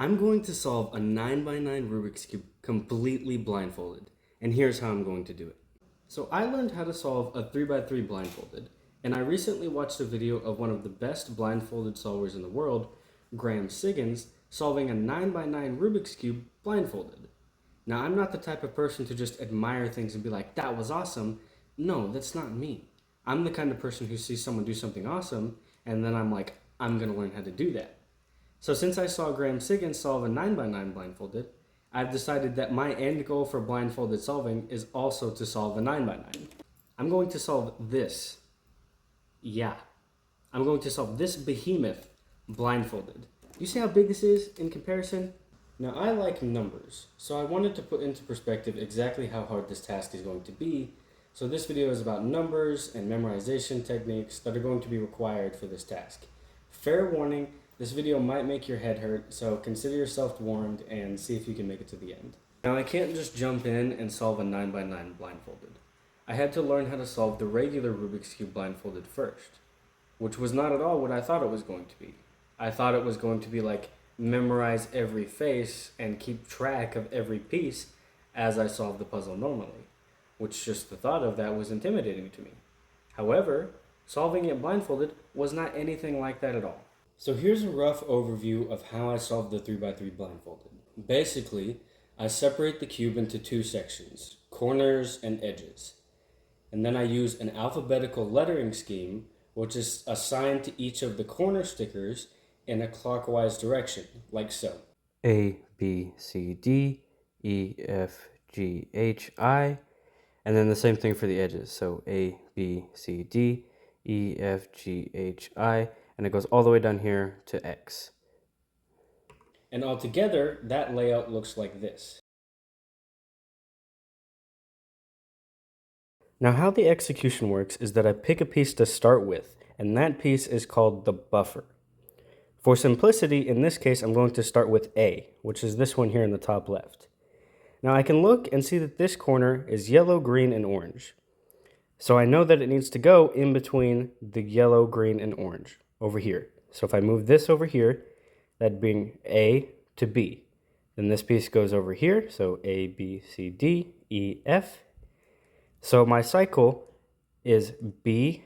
I'm going to solve a 9x9 Rubik's Cube completely blindfolded, and here's how I'm going to do it. So I learned how to solve a 3x3 blindfolded, and I recently watched a video of one of the best blindfolded solvers in the world, Graham Siggins, solving a 9x9 Rubik's Cube blindfolded. Now, I'm not the type of person to just admire things and be like, that was awesome. No, that's not me. I'm the kind of person who sees someone do something awesome, and then I'm like, I'm going to learn how to do that. So since I saw Graham Siggins solve a 9x9 blindfolded, I've decided that my end goal for blindfolded solving is also to solve a 9x9. I'm going to solve this. Yeah. I'm going to solve this behemoth blindfolded. You see how big this is in comparison? Now, I like numbers, so I wanted to put into perspective exactly how hard this task is going to be. So this video is about numbers and memorization techniques that are going to be required for this task. Fair warning, this video might make your head hurt, so consider yourself warned and see if you can make it to the end. Now, I can't just jump in and solve a 9x9 blindfolded. I had to learn how to solve the regular Rubik's Cube blindfolded first, which was not at all what I thought it was going to be. I thought it was going to be like memorize every face and keep track of every piece as I solved the puzzle normally, which just the thought of that was intimidating to me. However, solving it blindfolded was not anything like that at all. So here's a rough overview of how I solved the 3x3 blindfolded. Basically, I separate the cube into two sections, corners and edges. And then I use an alphabetical lettering scheme, which is assigned to each of the corner stickers in a clockwise direction, like so. A, B, C, D, E, F, G, H, I, and then the same thing for the edges. So A, B, C, D, E, F, G, H, I, and it goes all the way down here to X. And altogether, that layout looks like this. Now, how the execution works is that I pick a piece to start with, and that piece is called the buffer. For simplicity, in this case, I'm going to start with A, which is this one here in the top left. Now, I can look and see that this corner is yellow, green, and orange. So I know that it needs to go in between the yellow, green, and orange over here. So if I move this over here, that'd bring A to B. Then this piece goes over here, so A, B, C, D, E, F. So my cycle is B,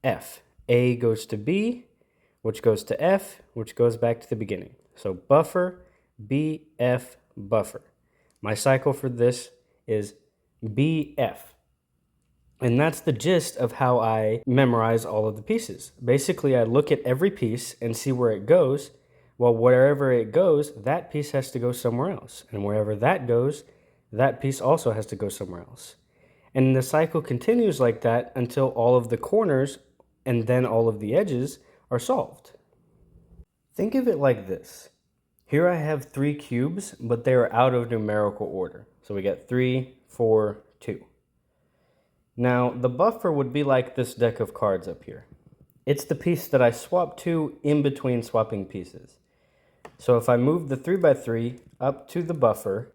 F. A goes to B, which goes to F, which goes back to the beginning. So buffer, B, F, buffer. My cycle for this is B, F. And that's the gist of how I memorize all of the pieces. Basically, I look at every piece and see where it goes. Well, wherever it goes, that piece has to go somewhere else. And wherever that goes, that piece also has to go somewhere else. And the cycle continues like that until all of the corners and then all of the edges are solved. Think of it like this. Here I have 3 cubes, but they are out of numerical order. So we got 3, 4, 2. Now, the buffer would be like this deck of cards up here. It's the piece that I swap to in between swapping pieces. So if I move the 3x3 up to the buffer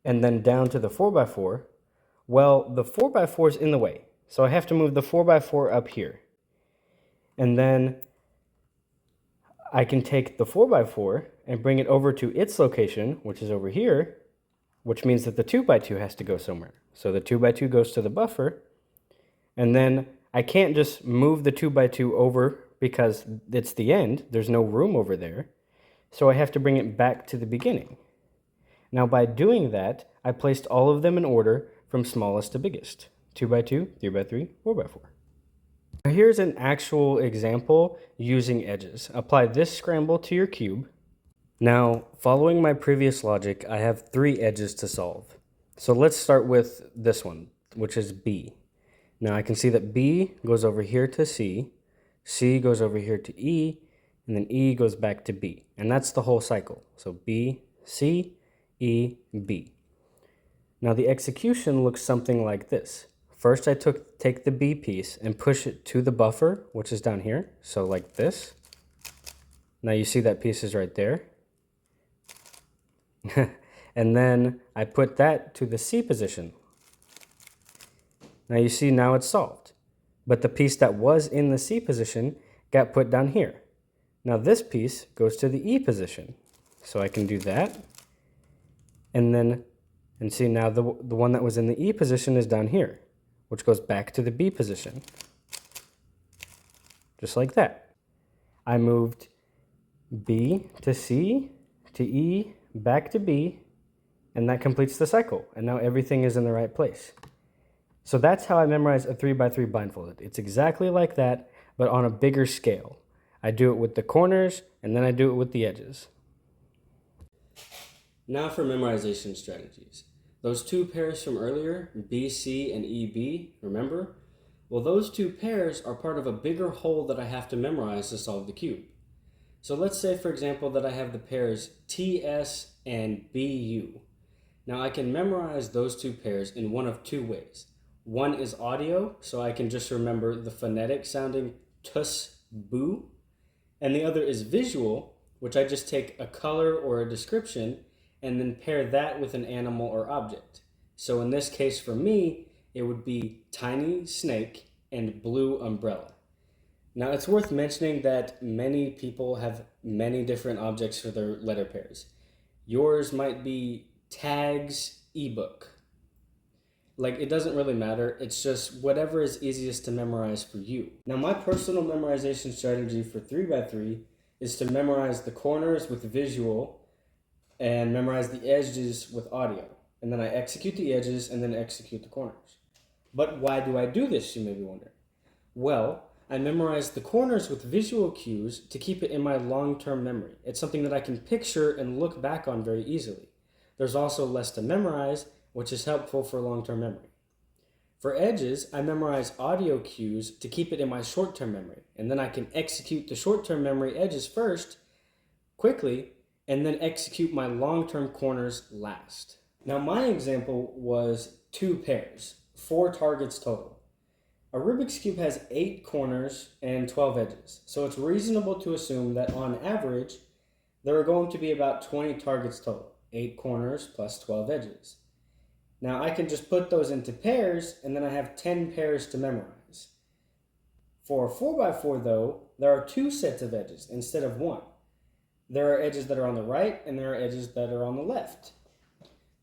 and then down to the 4x4, well, the 4x4 is in the way. So I have to move the 4x4 up here. And then I can take the 4x4 and bring it over to its location, which is over here, which means that the 2x2 has to go somewhere. So the 2x2 goes to the buffer. And then I can't just move the 2x2 over because it's the end. There's no room over there. So I have to bring it back to the beginning. Now by doing that, I placed all of them in order from smallest to biggest. 2x2, 3x3, 4x4. Now here's an actual example using edges. Apply this scramble to your cube. Now, following my previous logic, I have 3 edges to solve. So let's start with this one, which is B. Now I can see that B goes over here to C, C goes over here to E, and then E goes back to B. And that's the whole cycle. So B, C, E, B. Now the execution looks something like this. First I take the B piece and push it to the buffer, which is down here. So like this. Now you see that piece is right there. And then I put that to the C position. Now you see now it's solved. But the piece that was in the C position got put down here. Now this piece goes to the E position. So I can do that. And see now the one that was in the E position is down here, which goes back to the B position. Just like that. I moved B to C to E back to B, and that completes the cycle. And now everything is in the right place. So that's how I memorize a 3x3 blindfolded. It's exactly like that, but on a bigger scale. I do it with the corners, and then I do it with the edges. Now for memorization strategies. Those two pairs from earlier, BC and EB, remember? Well, those two pairs are part of a bigger whole that I have to memorize to solve the cube. So let's say, for example, that I have the pairs TS and BU. Now I can memorize those two pairs in one of two ways. One is audio, so I can just remember the phonetic sounding tus, boo. And the other is visual, which I just take a color or a description and then pair that with an animal or object. So in this case for me, it would be tiny snake and blue umbrella. Now it's worth mentioning that many people have many different objects for their letter pairs. Yours might be tags ebook. Like, it doesn't really matter. It's just whatever is easiest to memorize for you. Now, my personal memorization strategy for 3x3 is to memorize the corners with visual and memorize the edges with audio. And then I execute the edges and then execute the corners. But why do I do this, you may be wondering? Well, I memorize the corners with visual cues to keep it in my long-term memory. It's something that I can picture and look back on very easily. There's also less to memorize, which is helpful for long-term memory. For edges, I memorize audio cues to keep it in my short-term memory, and then I can execute the short-term memory edges first, quickly, and then execute my long-term corners last. Now my example was 2 pairs, 4 targets total. A Rubik's Cube has 8 corners and 12 edges, so it's reasonable to assume that on average, there are going to be about 20 targets total, 8 corners plus 12 edges. Now I can just put those into pairs, and then I have 10 pairs to memorize. For a 4x4 though, there are 2 sets of edges instead of 1. There are edges that are on the right, and there are edges that are on the left.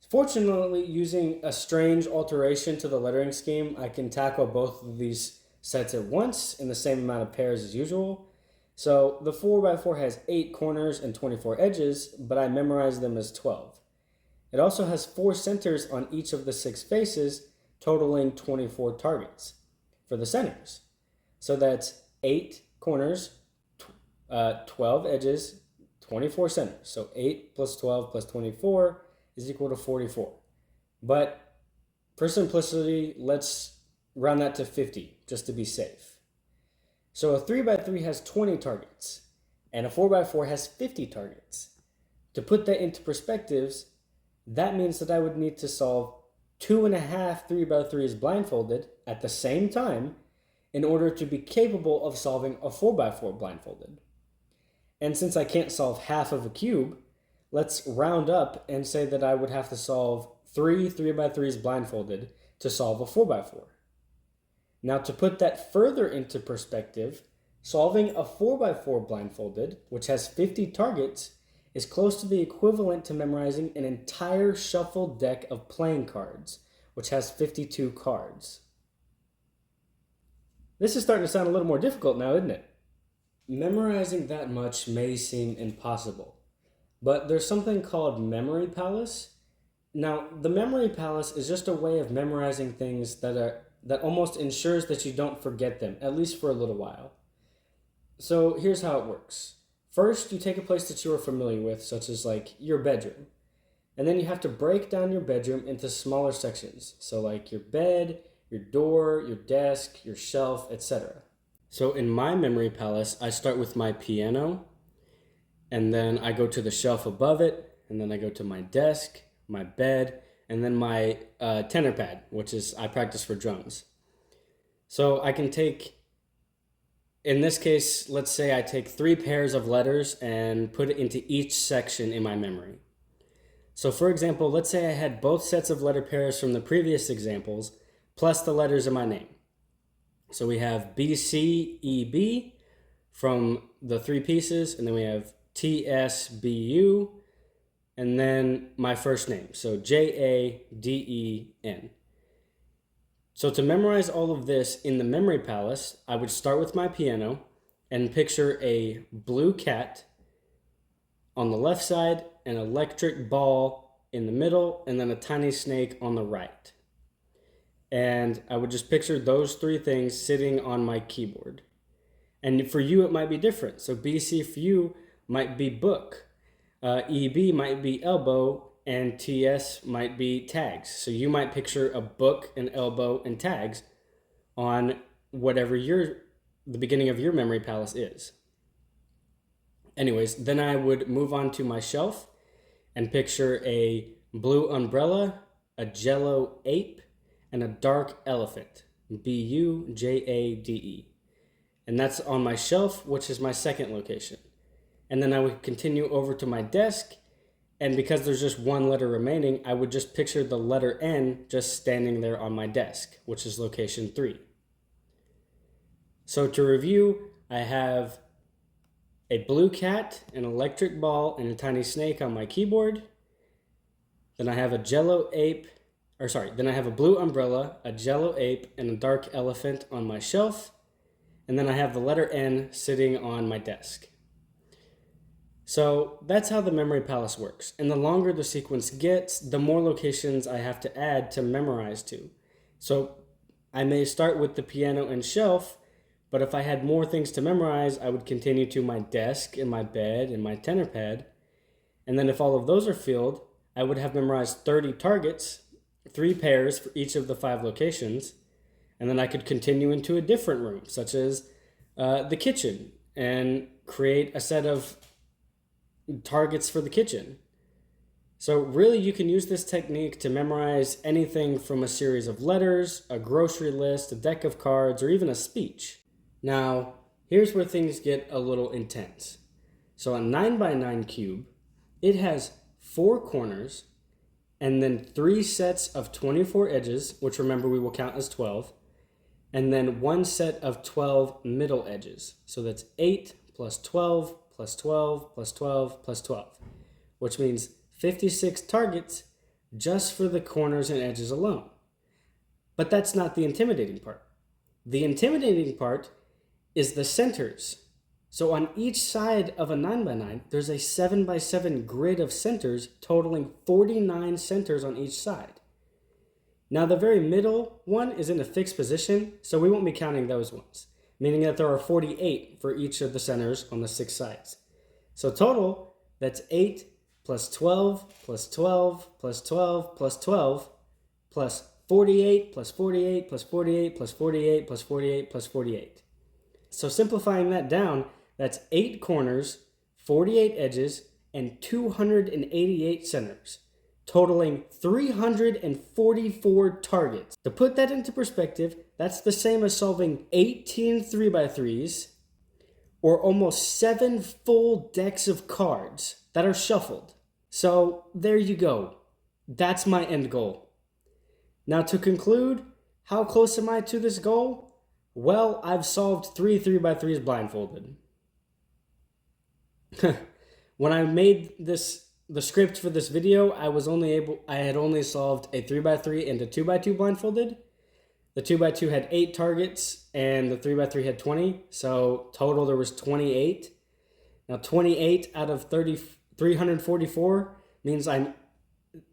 Fortunately, using a strange alteration to the lettering scheme, I can tackle both of these sets at once in the same amount of pairs as usual. So the 4x4 has 8 corners and 24 edges, but I memorize them as 12. It also has 4 centers on each of the 6 faces, totaling 24 targets for the centers. So that's 8 corners, 12 edges, 24 centers. So 8 plus 12 plus 24 is equal to 44. But for simplicity, let's round that to 50 just to be safe. So a 3x3 has 20 targets, and a 4x4 has 50 targets. To put that into perspectives, that means that I would need to solve 2.5 3x3s blindfolded at the same time in order to be capable of solving a 4x4 blindfolded. And since I can't solve half of a cube, let's round up and say that I would have to solve 3 3x3s blindfolded to solve a 4x4. Now to put that further into perspective, solving a 4x4 blindfolded, which has 50 targets, is close to the equivalent to memorizing an entire shuffled deck of playing cards, which has 52 cards. This is starting to sound a little more difficult now, isn't it? Memorizing that much may seem impossible, but there's something called memory palace. Now, the memory palace is just a way of memorizing things that almost ensures that you don't forget them, at least for a little while. So here's how it works. First, you take a place that you are familiar with, such as like your bedroom. And then you have to break down your bedroom into smaller sections. So like your bed, your door, your desk, your shelf, etc. So in my memory palace, I start with my piano, and then I go to the shelf above it, and then I go to my desk, my bed, and then my tenor pad, which is I practice for drums. So I can take, in this case, let's say I take 3 pairs of letters and put it into each section in my memory. So for example, let's say I had both sets of letter pairs from the previous examples, plus the letters in my name. So we have BCEB from the 3 pieces, and then we have TSBU and then my first name. So Jaden. So to memorize all of this in the memory palace, I would start with my piano and picture a blue cat on the left side, an electric ball in the middle, and then a tiny snake on the right. And I would just picture those three things sitting on my keyboard. And for you, it might be different. So BC for you might be book, EB might be elbow, and TS might be tags. So you might picture a book, an elbow, and tags on whatever the beginning of your memory palace is. Anyways, then I would move on to my shelf and picture a blue umbrella, a jello ape, and a dark elephant, Bujade. And that's on my shelf, which is my second location. And then I would continue over to my desk, and because there's just one letter remaining, I would just picture the letter N just standing there on my desk, which is location 3. So to review, I have a blue cat, an electric ball, and a tiny snake on my keyboard. Then I have a then I have a blue umbrella, a jello ape, and a dark elephant on my shelf. And then I have the letter N sitting on my desk. So that's how the memory palace works. And the longer the sequence gets, the more locations I have to add to memorize to. So I may start with the piano and shelf, but if I had more things to memorize, I would continue to my desk and my bed and my tenor pad. And then if all of those are filled, I would have memorized 30 targets, 3 pairs for each of the 5 locations. And then I could continue into a different room, such as the kitchen, and create a set of targets for the kitchen. So really, you can use this technique to memorize anything from a series of letters, a grocery list, a deck of cards, or even a speech. Now, here's where things get a little intense. So a 9x9 cube, it has 4 corners, and then 3 sets of 24 edges, which remember we will count as 12, and then 1 set of 12 middle edges. So that's 8 plus 12 plus 12 plus 12 plus 12, which means 56 targets just for the corners and edges alone. But that's not the intimidating part. The intimidating part is the centers. So on each side of a 9x9, there's a 7x7 grid of centers totaling 49 centers on each side. Now the very middle one is in a fixed position, so we won't be counting those ones, meaning that there are 48 for each of the centers on the 6 sides. So total, that's 8 plus 12 plus 12 plus 12 plus 12 plus 48 plus 48 plus 48 plus 48 plus 48 plus 48. So simplifying that down, that's 8 corners, 48 edges, and 288 centers, totaling 344 targets. To put that into perspective, that's the same as solving 18 3x3s, or almost 7 full decks of cards that are shuffled. So there you go. That's my end goal. Now to conclude, how close am I to this goal? Well, I've solved 3 3x3s blindfolded. When I made the script for this video, I had only solved a 3x3 and a 2x2 blindfolded. The 2x2 had 8 targets and the 3x3 had 20. So total there was 28. Now 28 out of 344 means I'm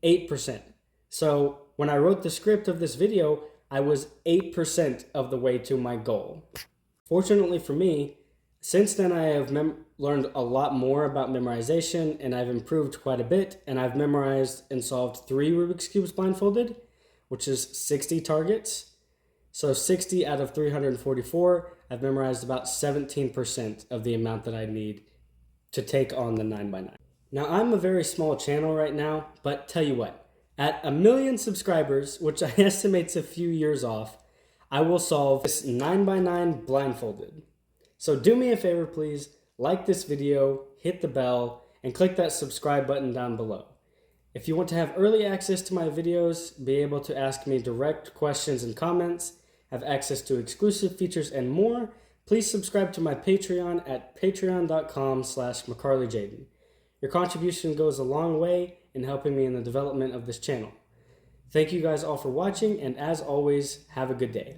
8%. So when I wrote the script of this video, I was 8% of the way to my goal. Fortunately for me, since then I have learned a lot more about memorization, and I've improved quite a bit, and I've memorized and solved 3 Rubik's Cubes blindfolded, which is 60 targets. So 60 out of 344, I've memorized about 17% of the amount that I need to take on the 9x9. Now I'm a very small channel right now, but tell you what, at 1 million subscribers, which I estimate's a few years off, I will solve this 9x9 blindfolded. So do me a favor, please, like this video, hit the bell, and click that subscribe button down below. If you want to have early access to my videos, be able to ask me direct questions and comments, have access to exclusive features and more, please subscribe to my Patreon at patreon.com/McCarleyJaden. Your contribution goes a long way in helping me in the development of this channel. Thank you guys all for watching, and as always, have a good day.